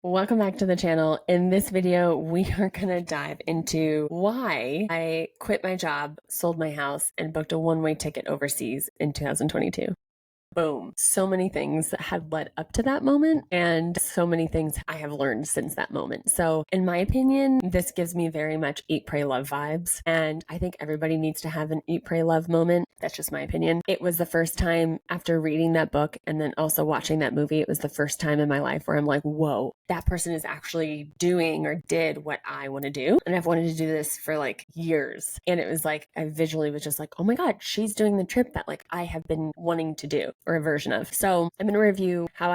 Welcome back to the channel. In this video, we are going to dive into why I quit my job, sold my house, and booked a one-way ticket overseas in 2022. Boom. So many things that had led up to that moment, and so many things I have learned since that moment. So, in my opinion, this gives me very much Eat, Pray, Love vibes. And I think everybody needs to have an Eat, Pray, Love moment. That's just my opinion. It was the first time after reading that book and then also watching that movie, it was the first time in my life where I'm like, whoa, that person is actually doing or did what I want to do. And I've wanted to do this for like years. And it was like, I visually was just like, oh my God, she's doing the trip that like I have been wanting to do. Or a version of. So I'm going to review how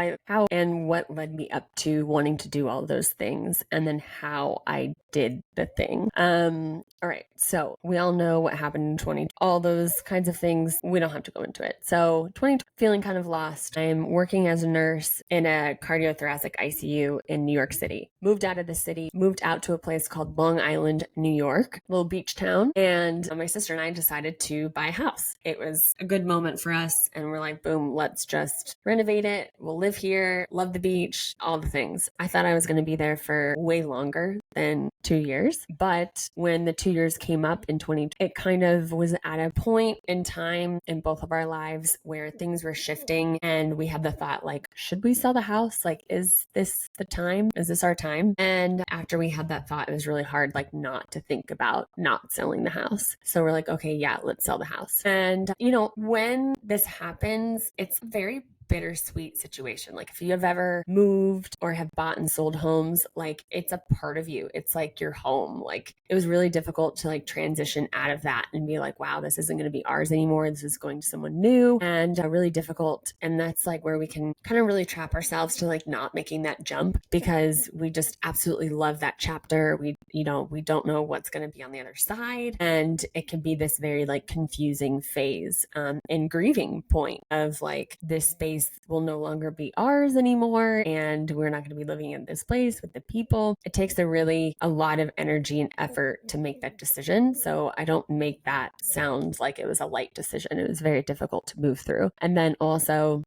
and what led me up to wanting to do all those things and then how I did the thing. All right. So we all know what happened in 2020, all those kinds of things. We don't have to go into it. So 2020, feeling kind of lost. I'm working as a nurse in a cardiothoracic ICU in New York City. Moved out of the city, moved out to a place called Long Island, New York, little beach town. And my sister and I decided to buy a house. It was a good moment for us. And we're like, boom, let's just renovate it. We'll live here, love the beach, all the things. I thought I was going to be there for way longer than 2 years. But when the 2 years came up in 2020, it kind of was at a point in time in both of our lives where things were shifting and we had the thought like, should we sell the house? Like, is this the time? Is this our time? And after we had that thought, it was really hard like not to think about not selling the house. So we're like, okay, yeah, let's sell the house. And when this happens, it's a very bittersweet situation. Like if you have ever moved or have bought and sold homes, like it's a part of you. It's like your home. Like it was really difficult to like transition out of that and be like, wow, this isn't going to be ours anymore. This is going to someone new and really difficult. And that's like where we can kind of really trap ourselves to like not making that jump because we just absolutely love that chapter. We don't know what's going to be on the other side. And it can be this very like confusing phase and grieving point of like this space will no longer be ours anymore and we're not going to be living in this place with the people. It takes a lot of energy and effort to make that decision. So I don't make that sound like it was a light decision. It was very difficult to move through. And then also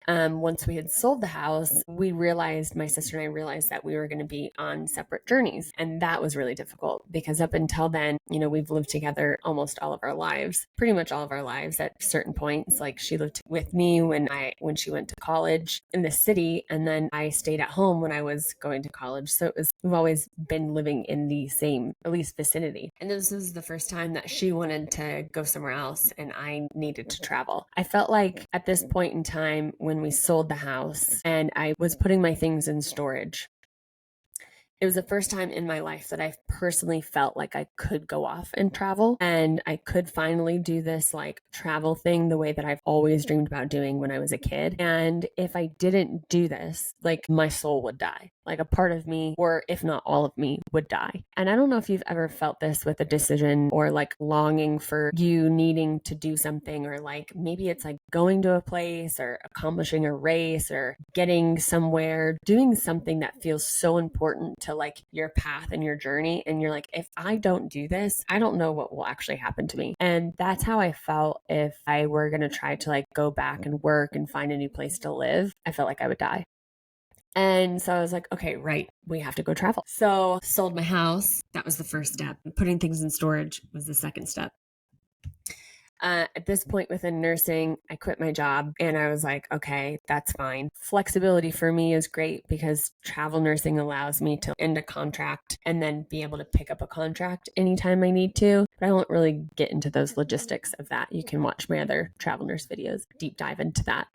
once we had sold the house, my sister and I realized that we were going to be on separate journeys. And that was really difficult because up until then, we've lived together almost all of our lives, pretty much all of our lives at certain points. Like she lived with me when she went to college in the city, and then I stayed at home when I was going to college. So we've always been living in the same, at least vicinity. And this was the first time that she wanted to go somewhere else and I needed to travel. I felt like at this point in time when we sold the house and I was putting my things in storage, it was the first time in my life that I personally felt like I could go off and travel and I could finally do this like travel thing the way that I've always dreamed about doing when I was a kid. And if I didn't do this, like my soul would die. Like a part of me, or if not all of me, would die. And I don't know if you've ever felt this with a decision or like longing for you needing to do something, or like maybe it's like going to a place or accomplishing a race or getting somewhere, doing something that feels so important to like your path and your journey. And you're like, if I don't do this, I don't know what will actually happen to me. And that's how I felt if I were going to try to like go back and work and find a new place to live. I felt like I would die. And so I was like, okay, right, we have to go travel. So sold my house. That was the first step. Putting things in storage was the second step. At this point within nursing, I quit my job and I was like, okay, that's fine. Flexibility for me is great because travel nursing allows me to end a contract and then be able to pick up a contract anytime I need to. But I won't really get into those logistics of that. You can watch my other travel nurse videos, deep dive into that.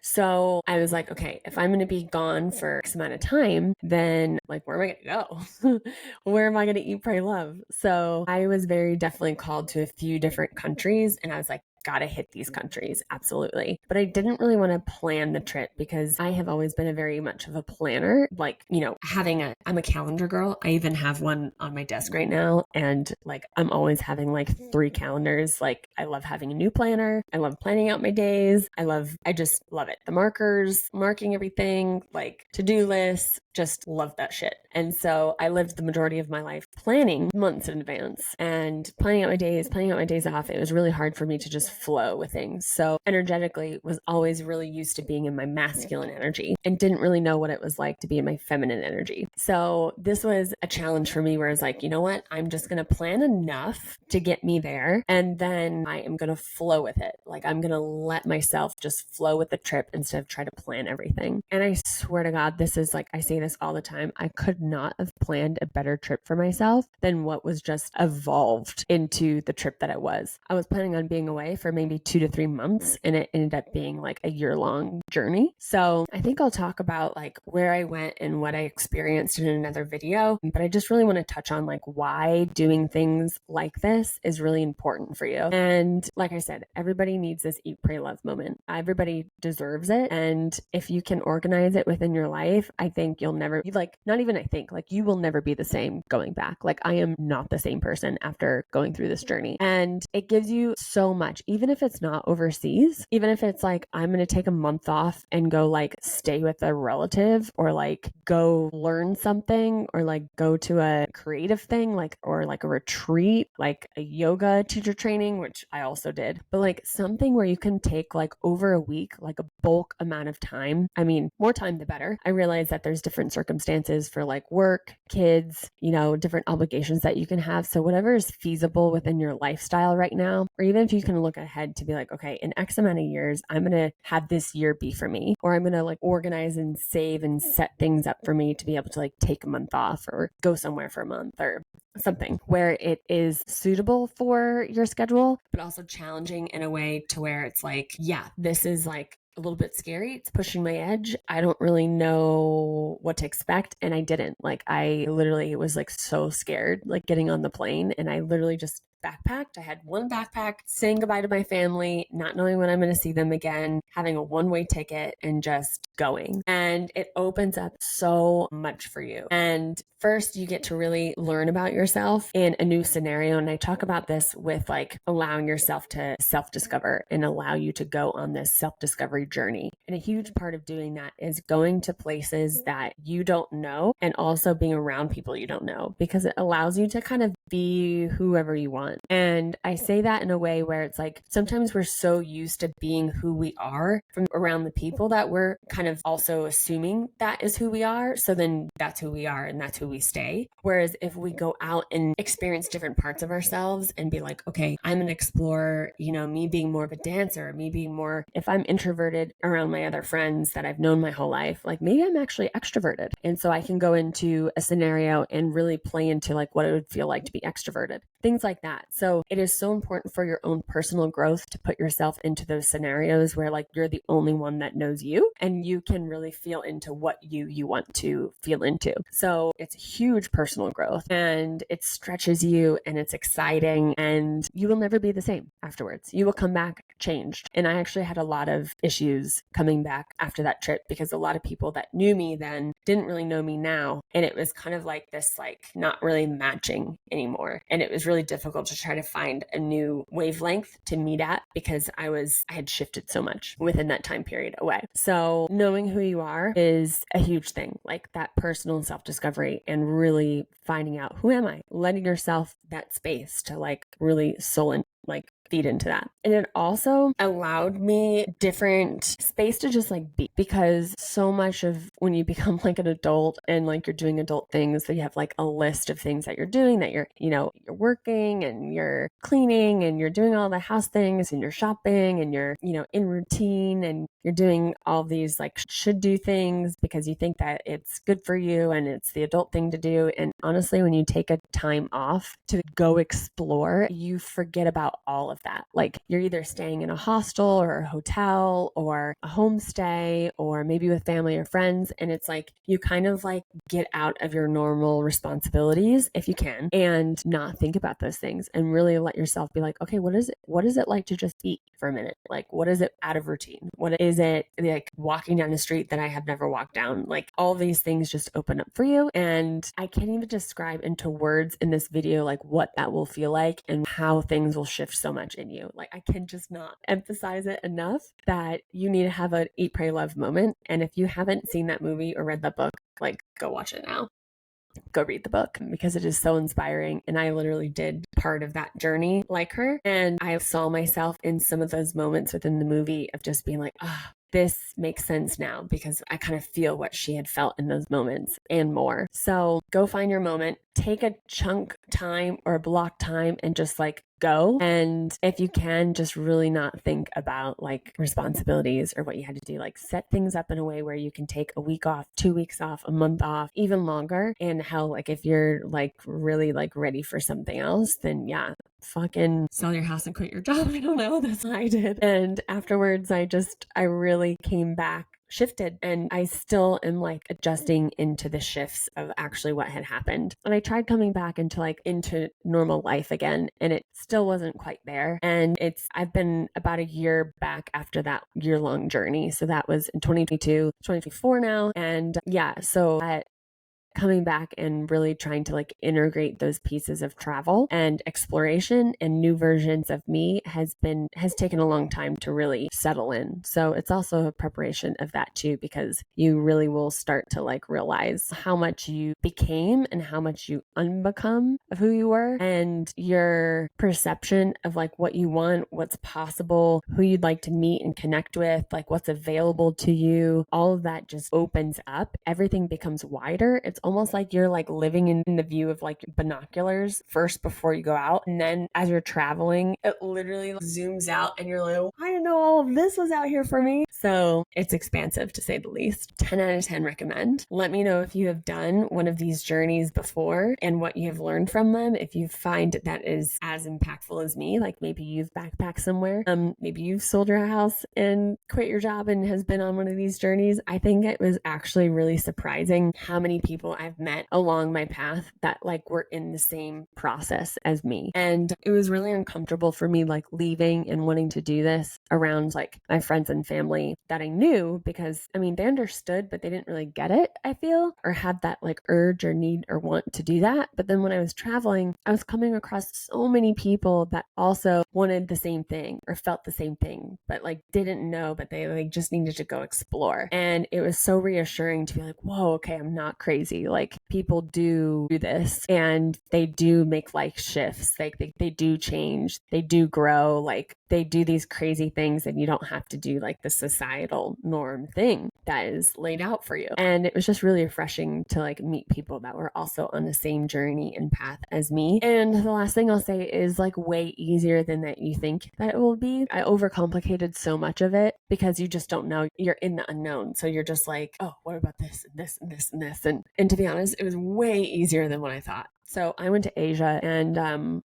So I was like, okay, if I'm going to be gone for X amount of time, then like, where am I going to go? Where am I going to eat, pray, love? So I was very definitely called to a few different countries and I was like, gotta hit these countries. Absolutely. But I didn't really want to plan the trip because I have always been a very much of a planner. Like, I'm a calendar girl. I even have one on my desk right now. And like, I'm always having like 3 calendars. Like, I love having a new planner. I love planning out my days. I just love it. The markers, marking everything, like to-do lists, just love that shit. And so I lived the majority of my life planning months in advance and planning out my days off. It was really hard for me to just flow with things. So energetically was always really used to being in my masculine energy and didn't really know what it was like to be in my feminine energy. So this was a challenge for me where I was like, you know what? I'm just going to plan enough to get me there. And then I am going to flow with it. Like I'm going to let myself just flow with the trip instead of try to plan everything. And I swear to God, this is like, I say this all the time. I could not have planned a better trip for myself than what was just evolved into the trip that it was. I was planning on being away for maybe 2 to 3 months, and it ended up being like a year-long journey. So I think I'll talk about like where I went and what I experienced in another video, but I just really want to touch on like why doing things like this is really important for you. And like I said, everybody needs this eat, pray, love moment. Everybody deserves it. And if you can organize it within your life, I think you'll never, like, not even I think, like you will never be the same going back. Like I am not the same person after going through this journey. And it gives you so much, even if it's not overseas, even if it's like, I'm going to take a month off and go like stay with a relative or like go learn something or like go to a creative thing, like, or like a retreat, like a yoga teacher training, which I also did, but like something where you can take like over a week, like a bulk amount of time. I mean, more time the better. I realize that there's different circumstances for like work, kids, you know, different obligations that you can have. So whatever is feasible within your lifestyle right now, or even if you can look ahead to be like, okay, in X amount of years, I'm going to have this year be for me, or I'm going to like organize and save and set things up for me to be able to like take a month off or go somewhere for a month or something where it is suitable for your schedule, but also challenging in a way to where it's like, yeah, this is like a little bit scary. It's pushing my edge. I don't really know what to expect. And I didn't. Like, I literally was like so scared, like getting on the plane. And I literally just backpacked. I had one backpack, saying goodbye to my family, not knowing when I'm going to see them again, having a one-way ticket and just going. And it opens up so much for you. And first, you get to really learn about yourself in a new scenario. And I talk about this with like allowing yourself to self-discover and allow you to go on this self-discovery journey. And a huge part of doing that is going to places that you don't know and also being around people you don't know, because it allows you to kind of be whoever you want. And I say that in a way where it's like sometimes we're so used to being who we are from around the people that we're kind of also assuming that is who we are. So then that's who we are and that's who we stay. Whereas if we go out and experience different parts of ourselves and be like, okay, I'm an explorer, you know, me being more of a dancer, me being more, if I'm introverted around my other friends that I've known my whole life, like maybe I'm actually extroverted. And so I can go into a scenario and really play into like what it would feel like to be extroverted, things like that. So it is so important for your own personal growth to put yourself into those scenarios where like you're the only one that knows you and you can really feel into what you want to feel into. So it's huge personal growth and it stretches you and it's exciting and you will never be the same afterwards. You will come back changed. And I actually had a lot of issues coming back after that trip because a lot of people that knew me then didn't really know me now. And it was kind of like this, like not really matching anymore. And it was really difficult to try to find a new wavelength to meet at because I had shifted so much within that time period away. So knowing who you are is a huge thing, like that personal self-discovery and really finding out who am I, letting yourself that space to like really soul and like feed into that. And it also allowed me different space to just like be, because so much of when you become like an adult and like you're doing adult things, that you have like a list of things that you're doing, that you're, you know, you're working and you're cleaning and you're doing all the house things and you're shopping and you're, you know, in routine and you're doing all these like should do things because you think that it's good for you and it's the adult thing to do. And honestly, when you take a time off to go explore, you forget about all of that. Like you're either staying in a hostel or a hotel or a homestay or maybe with family or friends. And it's like you kind of like get out of your normal responsibilities if you can and not think about those things and really let yourself be like, okay, what is it like to just eat for a minute? Like, what is it out of routine? What is it like walking down the street that I have never walked down? Like all these things just open up for you. And I can't even describe into words in this video, like what that will feel like and how things will shift so much in you. Like I can just not emphasize it enough that you need to have an eat, pray, love moment. And if you haven't seen that movie or read that book, like go watch it now. go read the book because it is so inspiring. And I literally did part of that journey like her. And I saw myself in some of those moments within the movie of just being like, ah, oh, this makes sense now because I kind of feel what she had felt in those moments and more. So go find your moment, take a chunk time or block time and just like go. And if you can, just really not think about like responsibilities or what you had to do, like set things up in a way where you can take a week off, 2 weeks off, a month off, even longer. And how like if you're like really like ready for something else, then yeah, fucking sell your house and quit your job. I don't know. That's what I did. And afterwards, I really came back, shifted, and I still am like adjusting into the shifts of actually what had happened. And I tried coming back into normal life again, and it still wasn't quite there. And I've been about a year back after that year-long journey. So that was in 2022, 2024 now. And yeah, so coming back and really trying to like integrate those pieces of travel and exploration and new versions of me has taken a long time to really settle in. So it's also a preparation of that too, because you really will start to like realize how much you became and how much you unbecome of who you were, and your perception of like what you want, what's possible, who you'd like to meet and connect with, like what's available to you. All of that just opens up. Everything becomes wider. It's almost like you're like living in the view of like binoculars first before you go out. And then as you're traveling, it literally zooms out and you're like, I didn't know all of this was out here for me. So it's expansive to say the least. 10 out of 10 recommend. Let me know if you have done one of these journeys before and what you have learned from them. If you find that is as impactful as me, like maybe you've backpacked somewhere, maybe you've sold your house and quit your job and has been on one of these journeys. I think it was actually really surprising how many people I've met along my path that like were in the same process as me. And it was really uncomfortable for me like leaving and wanting to do this around like my friends and family that I knew, because I mean, they understood, but they didn't really get it, I feel, or have that like urge or need or want to do that. But then when I was traveling, I was coming across so many people that also wanted the same thing or felt the same thing, but like didn't know, but they like just needed to go explore. And it was so reassuring to be like, whoa, okay, I'm not crazy. Like people do this and they do make life shifts. Like they do change, they do grow, like they do these crazy things, and you don't have to do like the societal norm thing that is laid out for you. And it was just really refreshing to like meet people that were also on the same journey and path as me. And the last thing I'll say is like way easier than that you think that it will be. I overcomplicated so much of it because you just don't know. You're in the unknown. So you're just like, oh, what about this and this and this and this? And to be honest, it was way easier than what I thought. So I went to Asia, and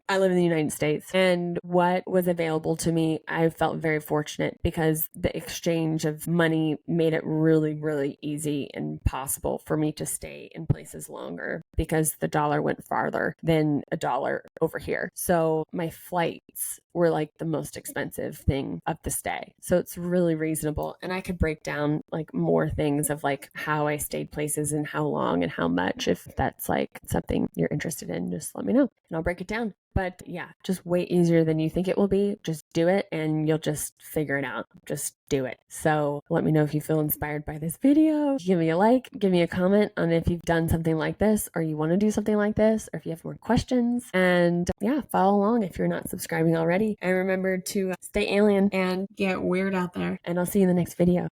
I live in the United States, and what was available to me, I felt very fortunate because the exchange of money made it really, really easy and possible for me to stay in places longer because the dollar went farther than a dollar over here. So my flights were like the most expensive thing of the stay. So it's really reasonable. And I could break down like more things of like how I stayed places and how long and how much. If that's like something you're interested in, just let me know and I'll break it down. But yeah, just way easier than you think it will be. Just do it and you'll just figure it out. Just do it. So let me know if you feel inspired by this video. Give me a like, give me a comment on if you've done something like this or you want to do something like this, or if you have more questions. And yeah, follow along if you're not subscribing already. And remember to stay alien and get weird out there. And I'll see you in the next video.